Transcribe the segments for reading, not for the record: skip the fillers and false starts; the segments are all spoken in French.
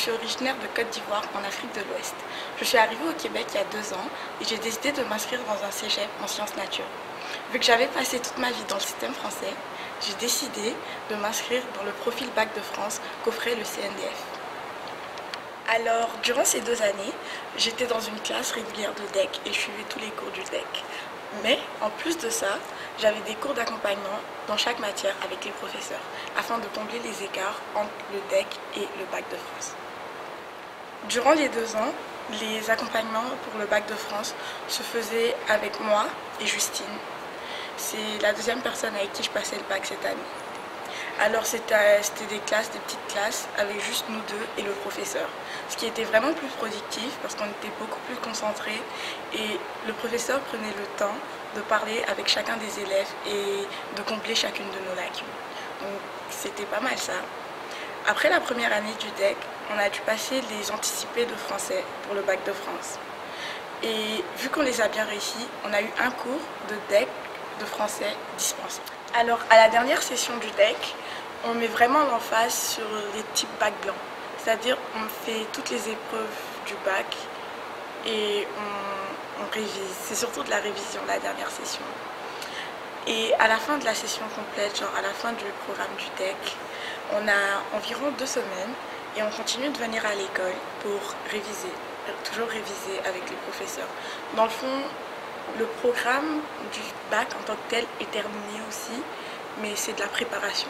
suis originaire de Côte d'Ivoire, en Afrique de l'Ouest. Je suis arrivée au Québec il y a 2 ans et j'ai décidé de m'inscrire dans un cégep en sciences nature. Vu que j'avais passé toute ma vie dans le système français, j'ai décidé de m'inscrire dans le profil Bac de France qu'offrait le CNDF. Alors, durant ces 2 années, j'étais dans une classe régulière de DEC et je suivais tous les cours du DEC. Mais, en plus de ça, j'avais des cours d'accompagnement dans chaque matière avec les professeurs, afin de combler les écarts entre le DEC et le Bac de France. Durant les 2 ans, les accompagnements pour le Bac de France se faisaient avec moi et Justine. C'est la deuxième personne avec qui je passais le bac cette année. Alors c'était des petites classes avec juste nous deux et le professeur. Ce qui était vraiment plus productif parce qu'on était beaucoup plus concentrés et le professeur prenait le temps de parler avec chacun des élèves et de combler chacune de nos lacunes. Donc c'était pas mal ça. Après la première année du DEC, on a dû passer les anticipés de français pour le Bac de France. Et vu qu'on les a bien réussis, on a eu un cours de DEC de français dispensé. Alors à la dernière session du DEC, on met vraiment l'emphase sur les types bac blanc. C'est-à-dire on fait toutes les épreuves du bac et on révise. C'est surtout de la révision la dernière session. Et à la fin de la session complète, genre à la fin du programme du DEC, on a environ 2 semaines et on continue de venir à l'école pour réviser, toujours réviser avec les professeurs. Dans le fond, le programme du bac en tant que tel est terminé aussi, mais c'est de la préparation.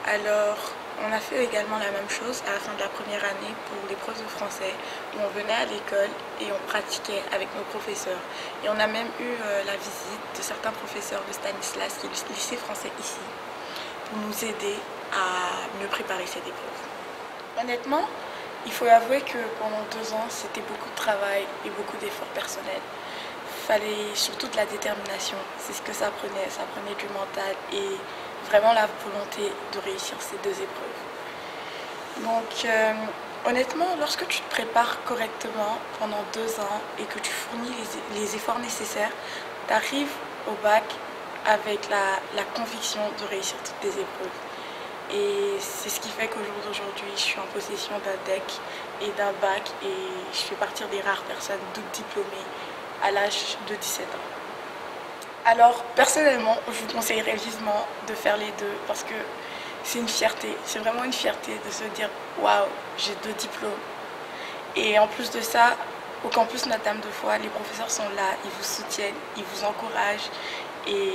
Alors, on a fait également la même chose à la fin de la première année pour l'épreuve de français, où on venait à l'école et on pratiquait avec nos professeurs. Et on a même eu la visite de certains professeurs de Stanislas, qui est le lycée français ici, pour nous aider à mieux préparer cette épreuve. Honnêtement, il faut avouer que pendant 2 ans, c'était beaucoup de travail et beaucoup d'efforts personnels. Il fallait surtout de la détermination, c'est ce que ça prenait du mental et vraiment la volonté de réussir ces 2 épreuves. Donc honnêtement, lorsque tu te prépares correctement pendant 2 ans et que tu fournis les efforts nécessaires, tu arrives au bac avec la conviction de réussir toutes tes épreuves. Et c'est ce qui fait qu'au jour d'aujourd'hui, je suis en possession d'un DEC et d'un bac et je fais partie des rares personnes double diplômées à l'âge de 17 ans. Alors personnellement, je vous conseillerais vivement de faire les 2 parce que c'est une fierté, c'est vraiment une fierté de se dire waouh, j'ai 2 diplômes. Et en plus de ça, au campus Notre-Dame de Foix, les professeurs sont là, ils vous soutiennent, ils vous encouragent et